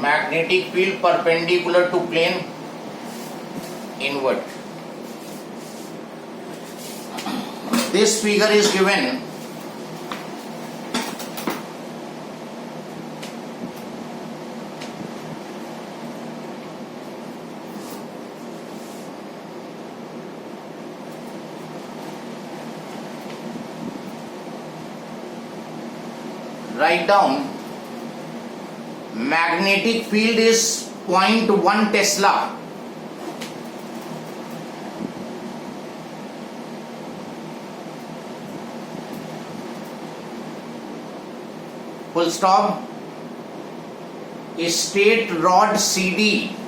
magnetic field perpendicular to plane inward. This figure is given write down magnetic field is 0.1 Tesla. Full stop. State rod CD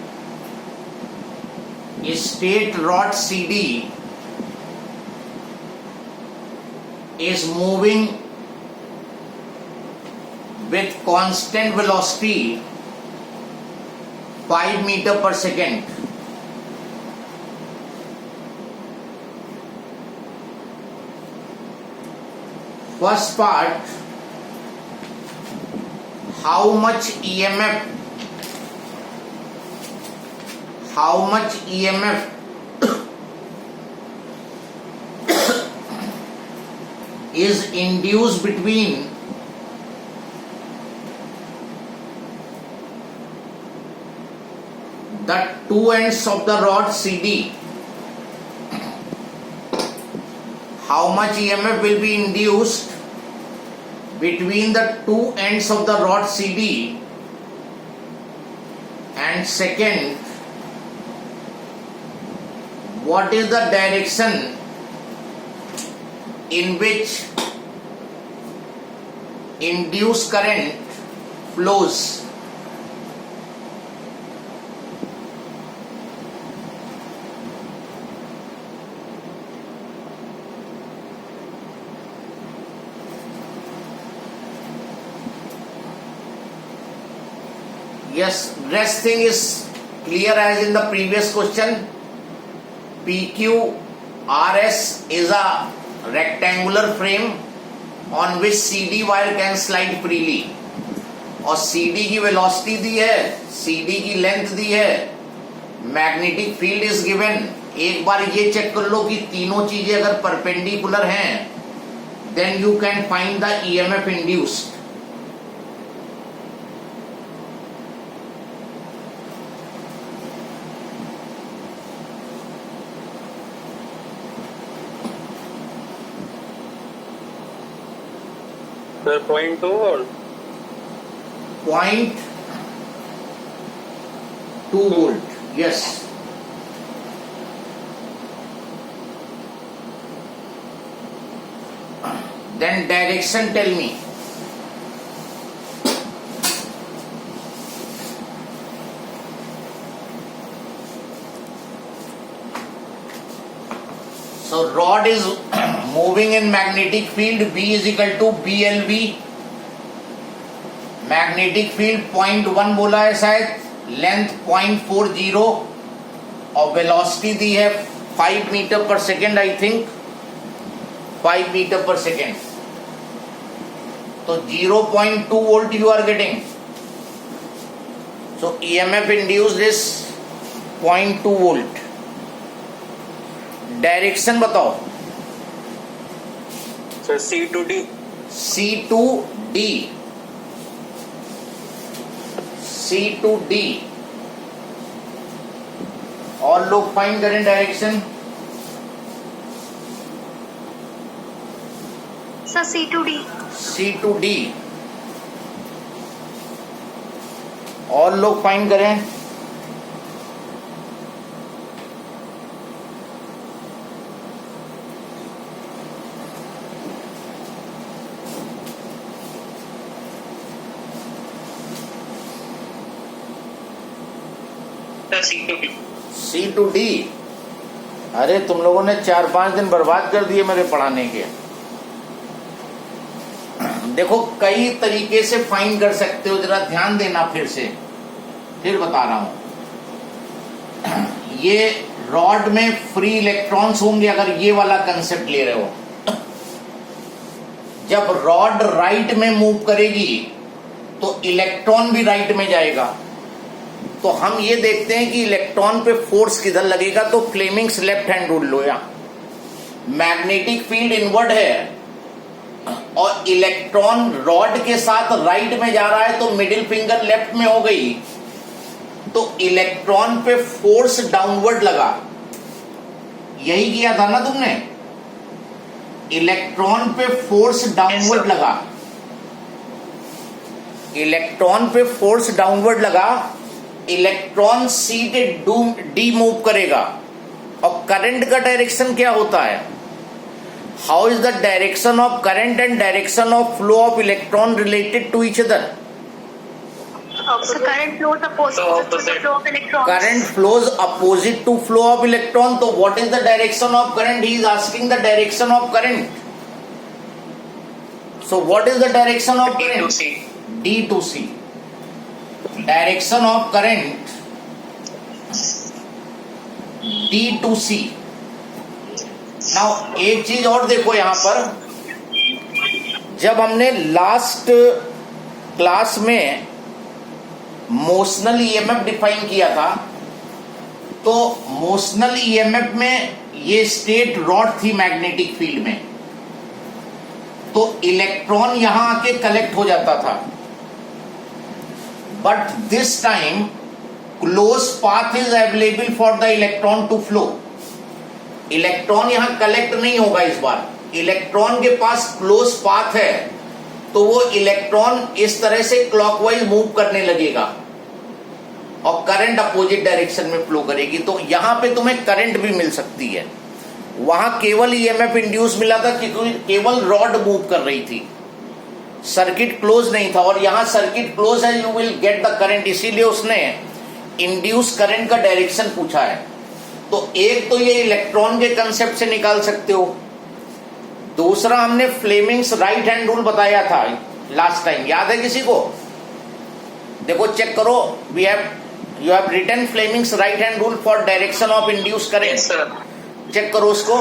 is moving with constant velocity 5 meter per second. First part, how much EMF is induced between the two ends of the rod CD. How much EMF will be induced between the two ends of the rod CD? And second, what is the direction in which induced current flows? Yes, rest thing is clear as in the previous question. PQRS is a rectangular frame on which CD wire can slide freely. और CD की velocity दी है, CD की length दी है, magnetic field is given. एक बार ये check कर लो कि तीनों चीजें अगर परपेंडिकुलर हैं, then you can find the EMF induced. Sir, 0.2 volt. 0.2 volt. Yes. Then direction, tell me. So rod is moving in magnetic field. B is equal to BLV. Magnetic field 0.1 बोला है शायद, length 0.40 और velocity दी है 5 metre per second. I think 5 metre per second. तो 0.2 volt you are getting. So EMF induced is 0.2 volt. Direction बताओ. Sir, C to D. C to D. और लोग find करें direction. Sir C to D. और लोग find करें. C to D. अरे तुम लोगों ने 4-5 दिन बर्बाद कर दिए मेरे पढ़ाने के. देखो कई तरीके से फाइंड कर सकते हो, जरा ध्यान देना. फिर बता रहा हूं. ये रॉड में फ्री इलेक्ट्रॉन्स होंगे अगर ये वाला कंसेप्ट ले रहे हो. जब रॉड राइट में मूव करेगी तो इलेक्ट्रॉन भी राइट में जाएगा. तो हम ये देखते हैं कि इलेक्ट्रॉन पे फोर्स किधर लगेगा, तो फ्लेमिंग्स लेफ्ट हैंड रूल लो। या मैग्नेटिक फील्ड इनवर्ड है और इलेक्ट्रॉन रॉड के साथ राइट में जा रहा है, तो मिडिल फिंगर लेफ्ट में हो गई, तो इलेक्ट्रॉन पे फोर्स डाउनवर्ड लगा। यही किया था ना तुमने, इलेक्ट्रॉन पे फोर्स डाउनवर्ड लगा, इलेक्ट्रॉन पे फोर्स डाउनवर्ड लगा, इलेक्ट्रॉन सी से डी मूव करेगा। और करंट का डायरेक्शन क्या होता है? How is the direction of current and direction of flow of electron related to each other? So current flows opposite to the flow of electrons. Current flows opposite to flow of electron. So what is the direction of current? He is asking the direction of current. So what is the direction of D to current? C. D to C. Direction of current D to C. Now एक चीज और देखो यहां पर, जब हमने last class में motional EMF define किया था, तो मोशनल ईएमएफ में ये स्टेट रॉड थी मैग्नेटिक फील्ड में, तो इलेक्ट्रॉन यहां आके कलेक्ट हो जाता था। But this time close path is available for the electron to flow. Electron यहां कलेक्ट नहीं होगा इस बार, इलेक्ट्रॉन के पास क्लोज पाथ है, तो वो इलेक्ट्रॉन इस तरह से क्लॉकवाइज मूव करने लगेगा और करंट अपोजिट डायरेक्शन में फ्लो करेगी। तो यहां पे तुम्हें करंट भी मिल सकती है। वहां केवल ईएमएफ इंड्यूस मिला था क्योंकि केवल रॉड मूव कर रही थी, सर्किट क्लोज नहीं था, और यहां सर्किट क्लोज है, you will get the current, इसीलिए उसने इंड्यूस करंट का डायरेक्शन पूछा है। तो एक तो ये इलेक्ट्रॉन के कंसेप्ट से निकाल सकते हो, दूसरा हमने फ्लेमिंग्स राइट हैंड रूल बताया था लास्ट टाइम, याद है किसी को? देखो चेक करो, you have written Fleming's right hand rule for direction of induce current. Check करो उसको।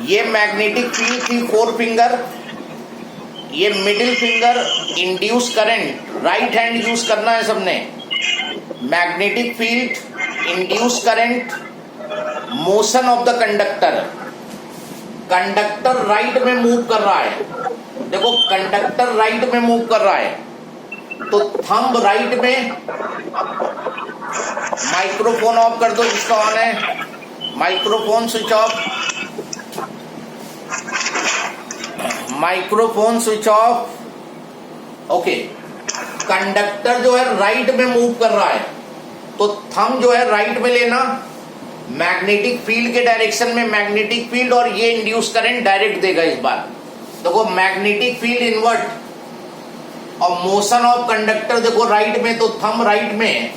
ये मैग्नेटिक फील्ड थी 4 फिंगर, ये middle finger induce current, right hand use करना है सबने। Magnetic field, induce current, motion of the conductor. Conductor right में move कर रहा है, देखो कंडक्टर राइट में मूव कर रहा है, तो थंब राइट में, माइक्रोफोन ऑफ कर दो जिसका ऑन है, microphone switch off, microphone switch off. Okay, conductor जो है राइट में मूव कर रहा है, तो थंब जो है राइट में लेना, मैग्नेटिक फील्ड के डायरेक्शन में मैग्नेटिक फील्ड, और ये इंड्यूस करंट डायरेक्ट देगा इस बार। देखो मैग्नेटिक फील्ड इनवर्ट और मोशन ऑफ कंडक्टर देखो राइट में, तो थंब राइट में,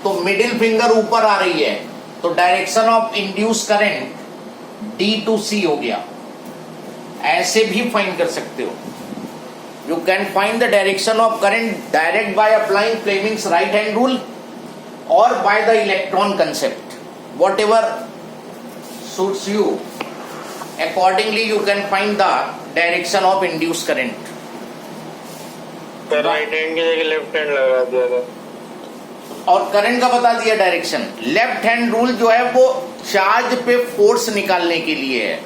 तो मिडिल फिंगर ऊपर आ रही है, तो direction of induce current D to C हो गया। ऐसे भी फाइंड कर सकते हो, you can find the direction of current direct by applying Fleming's right hand rule और by the electron concept. Whatever suits you, accordingly you can find the direction of induced current. तो right hand की जगह left hand लगा दिया था, और current का बता दिया डायरेक्शन। लेफ्ट हैंड रूल जो है वो चार्ज पे फोर्स निकालने के लिए है।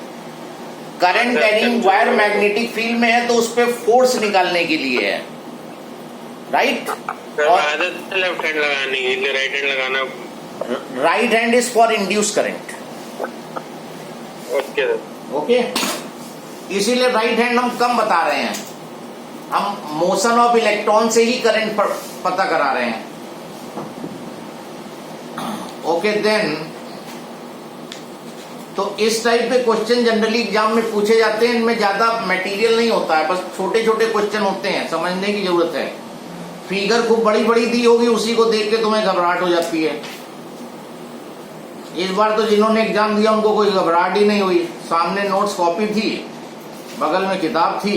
Current carrying wire magnetic field में है, तो उस पे फोर्स निकालने के लिए है, राइट? और आदत लेफ्ट हैंड लगाने के लिए राइट हैंड लगाना। Right hand is for induce current. Okay okay, इसीलिए राइट हैंड हम कम बता रहे हैं, हम मोशन ऑफ इलेक्ट्रॉन से ही करंट पता करा रहे हैं। ओके देन, तो इस टाइप के क्वेश्चन जनरली एग्जाम में पूछे जाते हैं, इनमें ज्यादा मटेरियल नहीं होता है, बस छोटे छोटे क्वेश्चन होते हैं, समझने की जरूरत है। फिगर खूब बड़ी बड़ी दी होगी, उसी को देख के तुम्हें घबराहट हो जाती है। इस बार तो जिन्होंने एग्जाम दिया उनको कोई घबराहट ही नहीं हुई, सामने नोट्स कॉपी थी, बगल में किताब थी,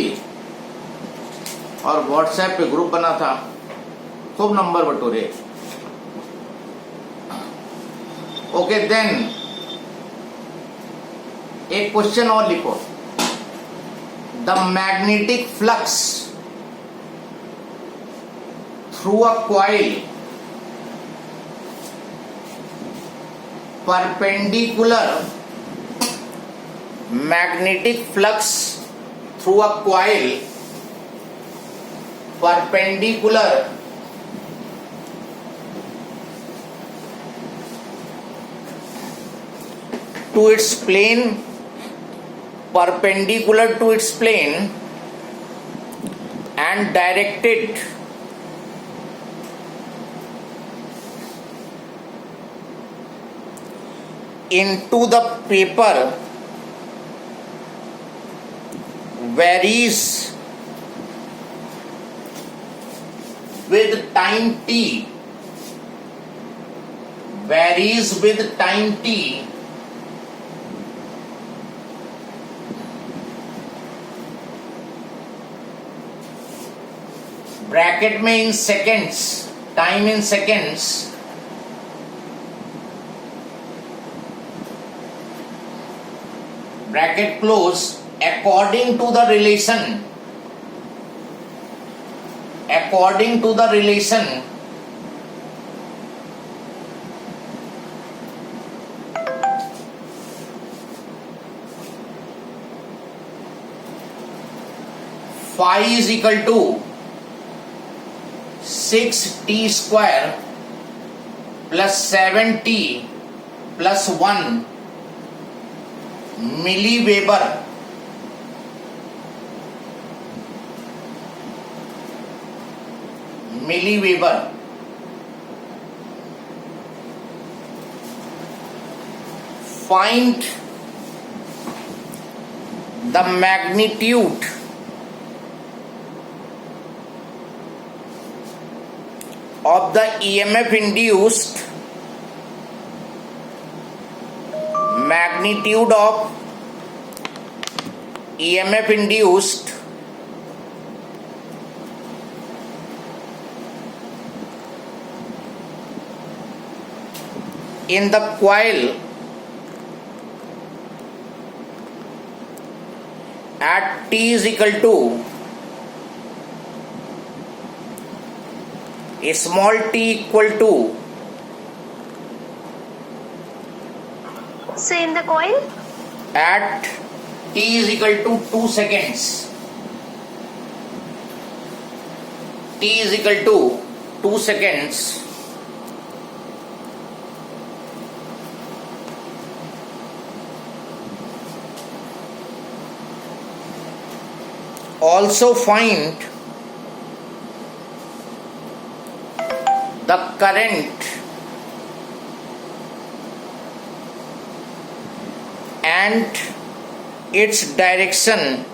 और व्हाट्सएप पे ग्रुप बना था, खूब नंबर बटोरे। ओके देन, एक क्वेश्चन और लिखो, the magnetic flux through a coil perpendicular magnetic flux through a coil perpendicular to its plane and directed into the paper varies with time t, bracket में in seconds, time in seconds, bracket close, according to the relation phi is equal to 6t square plus 7t plus 1 milliweber find the magnitude of the EMF induced, in the coil at t is equal to small t equal to, So in the coil? at t is equal to 2 seconds, t is equal to 2 seconds, also find the current and its direction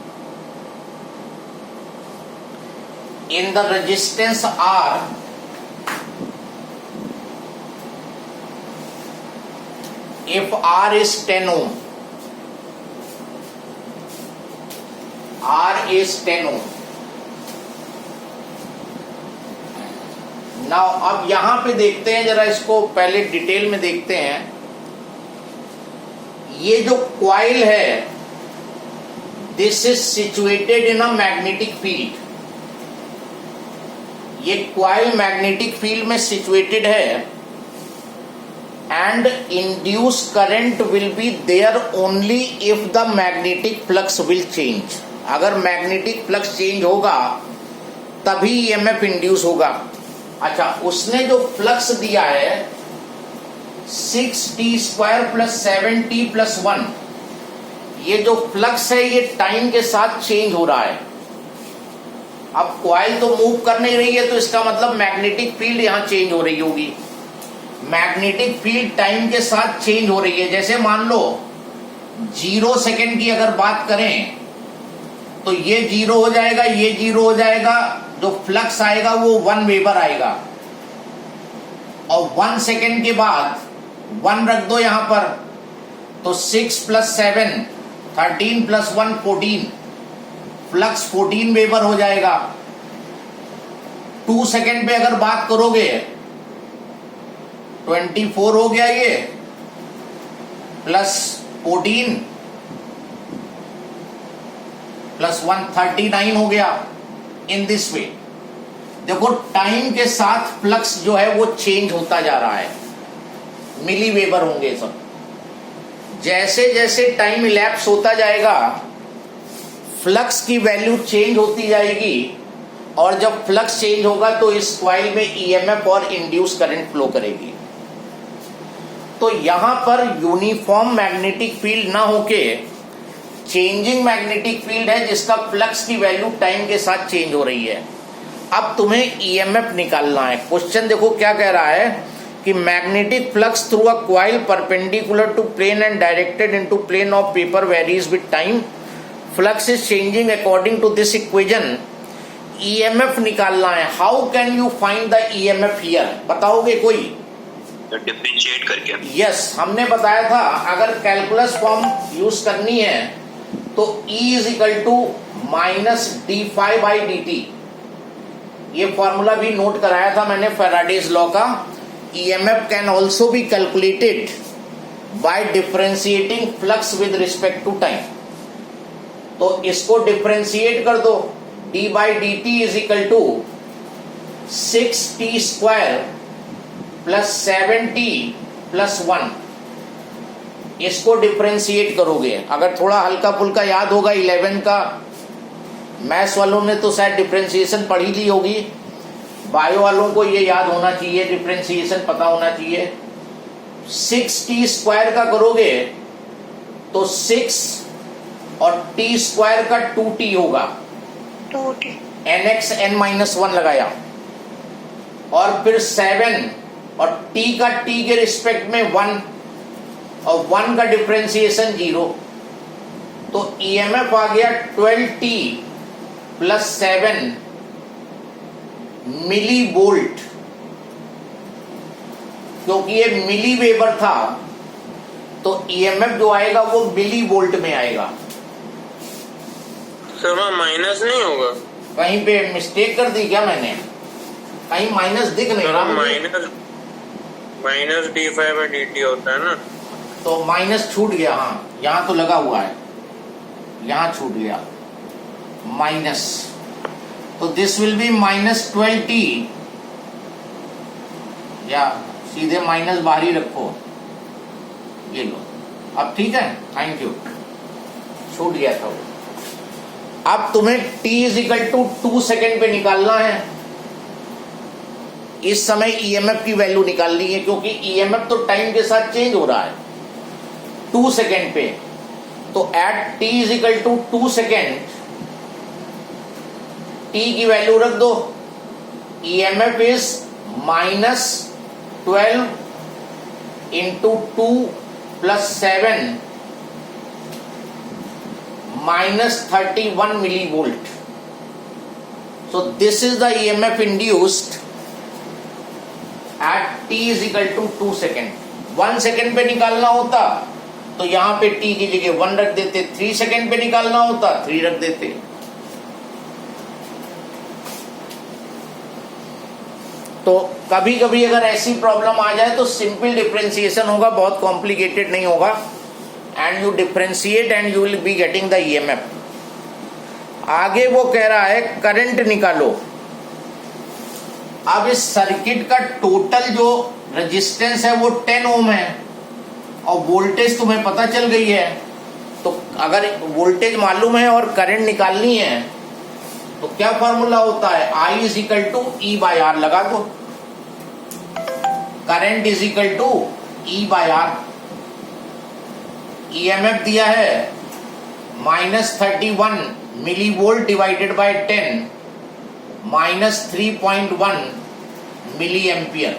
in the resistance R if R is 10 ohm. R is 10 ohm. Now अब यहां पे देखते हैं, जरा इसको पहले detail में देखते हैं. ये जो कॉइल है, this is situated in a magnetic field. ये कॉइल मैग्नेटिक फील्ड में सिचुएटेड है and induced current will be there only if the magnetic flux will change. अगर मैग्नेटिक फ्लक्स चेंज होगा तभी EMF इंड्यूस होगा. अच्छा, उसने जो फ्लक्स दिया है 6t square plus 7t plus 1, ये जो फ्लक्स है ये टाइम के साथ चेंज हो रहा है. अब कॉइल तो मूव कर नहीं रही है, तो इसका मतलब मैग्नेटिक फील्ड यहां चेंज हो रही होगी. मैग्नेटिक फील्ड टाइम के साथ चेंज हो रही है. जैसे मान लो 0 सेकेंड की अगर बात करें तो ये 0 हो जाएगा, ये 0 हो जाएगा, जो फ्लक्स आएगा वो 1 वेबर आएगा. और 1 सेकेंड के बाद 1 रख दो यहां पर, तो 6 प्लस 7 13 प्लस 1 14, फ्लक्स 14 वेबर हो जाएगा. 2 सेकेंड पे अगर बात करोगे 24 हो गया, ये प्लस 14 प्लस 1 39 हो गया. इन दिस वे देखो टाइम के साथ फ्लक्स जो है वो चेंज होता जा रहा है. मिली वेबर होंगे सब. जैसे जैसे टाइम इलैप्स होता जाएगा फ्लक्स की वैल्यू चेंज होती जाएगी, और जब फ्लक्स चेंज होगा तो इस कॉइल में ईएमएफ और इंड्यूस करंट फ्लो करेगी। तो यहां पर यूनिफॉर्म मैग्नेटिक फील्ड ना होके चेंजिंग मैग्नेटिक फील्ड है, जिसका फ्लक्स की वैल्यू टाइम के साथ चेंज हो रही है। अब तुम्हें ईएमएफ निकालना है। क्वेश्चन देखो क्या कह रहा है कि magnetic flux through a coil perpendicular to plane and directed into plane of paper varies with time, flux is changing according to this equation. EMF निकालना है। How can you find the EMF here? बताओगे कोई? Differentiate करके। Yes, हमने बताया था अगर calculus form use करनी है तो E is equal to minus d∅/dt। ये फॉर्मूला भी नोट कराया था मैंने फैराडेज लॉ का। EMF can also be calculated by differentiating flux with respect to time. तो इसको डिफरेंशिएट कर दो। d/dt is equal to 6t² plus 7t plus 1। इसको डिफरेंशिएट करोगे। अगर थोड़ा हल्का फुल्का याद होगा 11 का मैथ्स वालों ने तो शायद डिफरेंशिएशन पढ़ी ली होगी, बायो वालों को ये याद होना चाहिए, डिफरेंशिएशन पता होना चाहिए। 6t² का करोगे तो 6 और t² का 2t होगा। 2t nx n-1 लगाया, और फिर 7 और t का t के रिस्पेक्ट में 1, और 1 का डिफरेंशिएशन 0। तो ईएमएफ आ गया 12t प्लस 7 मिली वोल्ट। क्योंकि ये मिली वेबर था तो ईएमएफ जो आएगा वो मिली वोल्ट में आएगा। सर वहाँ माइनस नहीं होगा? कहीं पे मिस्टेक कर दी क्या मैंने? कहीं माइनस दिख नहीं रहा मुझे। माइनस d∅/dt होता है ना, तो माइनस छूट गया। हाँ, यहाँ तो लगा हुआ है, यहाँ छूट गया माइनस। तो this will be minus 12t, या सीधे माइनस बाहर ही रखो। ये लो, अब ठीक है, थैंक यू। छूट गया था वो। अब तुम्हें t is equal to 2 second पे निकालना है। इस समय ईएमएफ की वैल्यू निकालनी है, क्योंकि ईएमएफ तो टाइम के साथ चेंज हो रहा है 2 सेकेंड पे। तो at t is equal to 2 second t की वैल्यू रख दो। EMF is -12 into 2 plus 7 -31 millivolt. So this is the EMF induced at t is equal to 2 second. 1 second पे निकालना होता तो यहां पे t की जगह 1 रख देते, 3 सेकेंड पे निकालना होता 3 रख देते। तो कभी कभी अगर ऐसी प्रॉब्लम आ जाए तो सिंपल डिफरेंशिएशन होगा, बहुत कॉम्प्लिकेटेड नहीं होगा। And you differentiate and you will be getting the EMF. आगे वो कह रहा है करंट निकालो। अब इस सर्किट का टोटल जो रेजिस्टेंस है वो 10 ओम है, और वोल्टेज तुम्हें पता चल गई है। तो अगर वोल्टेज मालूम है और करंट निकालनी है तो क्या फॉर्मूला होता है? I is equal to E/R लगा दो। Current is equal to E/R। EMF दिया है -31 millivolt divided by 10 -3.1 milli ampere.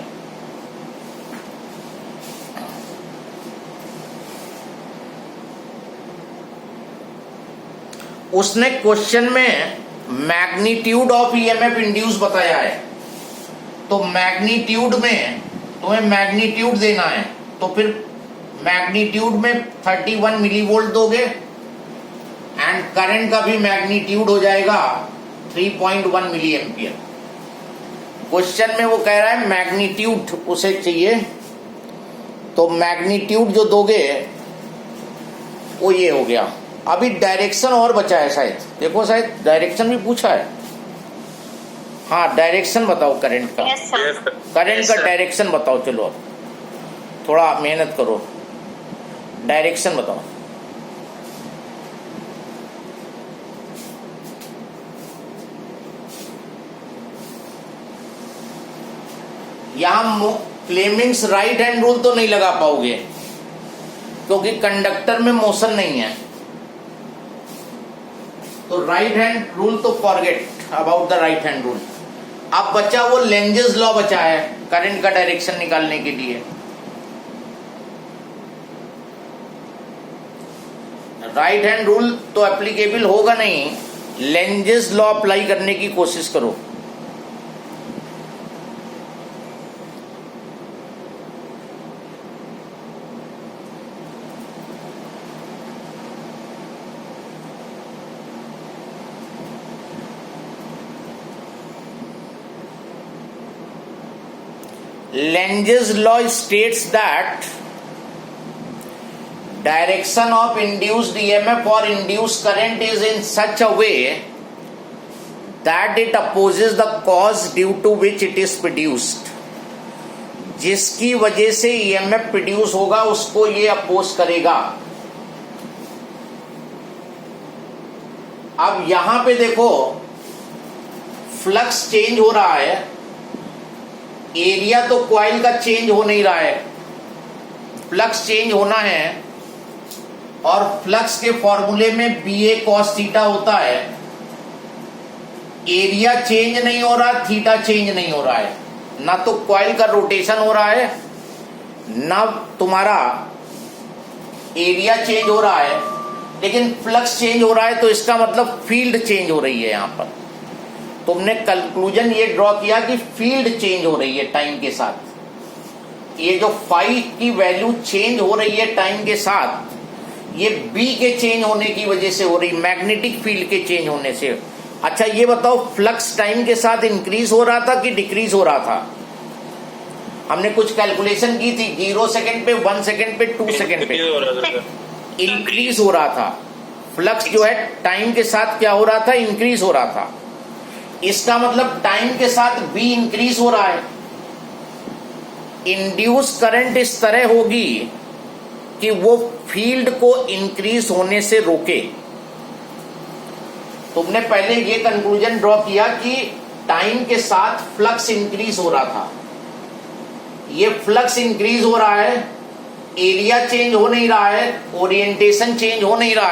उसने क्वेश्चन में मैग्नीट्यूड ऑफ ईएमएफ इंड्यूस बताया है। तो मैग्नीट्यूड में तुम्हें मैग्नीट्यूड देना है, तो फिर मैग्नीट्यूड में 31 मिलीवोल्ट दोगे, एंड करंट का भी मैग्नीट्यूड हो जाएगा 3.1 मिली एम्पियर। क्वेश्चन में वो कह रहा है मैग्नीट्यूड उसे चाहिए, तो मैग्नीट्यूड जो दोगे वो ये हो गया। अभी डायरेक्शन और बचा है शायद, देखो शायद डायरेक्शन भी पूछा है। हाँ, डायरेक्शन बताओ करंट का। Yes, sir. करंट का डायरेक्शन बताओ। चलो अब थोड़ा मेहनत करो, डायरेक्शन बताओ। यहां फ्लेमिंग्स राइट हैंड रूल तो नहीं लगा पाओगे क्योंकि कंडक्टर में मोशन नहीं है, तो राइट हैंड रूल तो forget about the right hand rule. अब बचा वो लेंजेस लॉ बचा है करंट का डायरेक्शन निकालने के लिए। राइट हैंड रूल तो एप्लीकेबल होगा नहीं, लेंजेस लॉ अप्लाई करने की कोशिश करो। Lenge's law states that direction of induced EMF or induced current is in such a way that it opposes the cause due to which it is produced। जिसकी वजह से EMF produce होगा उसको ये अपोज करेगा। अब यहां पे देखो फ्लक्स चेंज हो रहा है, एरिया तो कॉइल का चेंज हो नहीं रहा है, फ्लक्स चेंज होना है और फ्लक्स के फॉर्मूले में BA cos थीटा होता है। एरिया चेंज नहीं हो रहा, थीटा चेंज नहीं हो रहा है, ना तो कॉइल का रोटेशन हो रहा है ना तुम्हारा एरिया चेंज हो रहा है, लेकिन फ्लक्स चेंज हो रहा है, तो इसका मतलब फील्ड चेंज हो रही है। यहां पर तुमने कंक्लूजन ये ड्रॉ किया कि फील्ड चेंज हो रही है टाइम के साथ। ये जो फाई की वैल्यू चेंज हो रही है टाइम के साथ, ये बी के चेंज होने की वजह से हो रही, मैग्नेटिक फील्ड के चेंज होने से। अच्छा ये बताओ फ्लक्स टाइम के साथ इंक्रीज हो रहा था कि डिक्रीज हो रहा था? हमने कुछ कैलकुलेशन की थी, 0 सेकंड पे, 1 सेकंड पे, 2 सेकंड पे इंक्रीज हो रहा था। फ्लक्स जो है टाइम के साथ क्या हो रहा था? इंक्रीज हो रहा था। इसका मतलब टाइम के साथ भी इंक्रीज हो रहा है। इंड्यूस करंट इस तरह होगी कि वो फील्ड को इंक्रीज होने से रोके। तुमने पहले ये कंक्लूजन ड्रॉ किया कि टाइम के साथ फ्लक्स इंक्रीज हो रहा था, ये फ्लक्स इंक्रीज हो रहा है, एरिया चेंज हो नहीं रहा है, ओरिएंटेशन चेंज हो नहीं रहा है।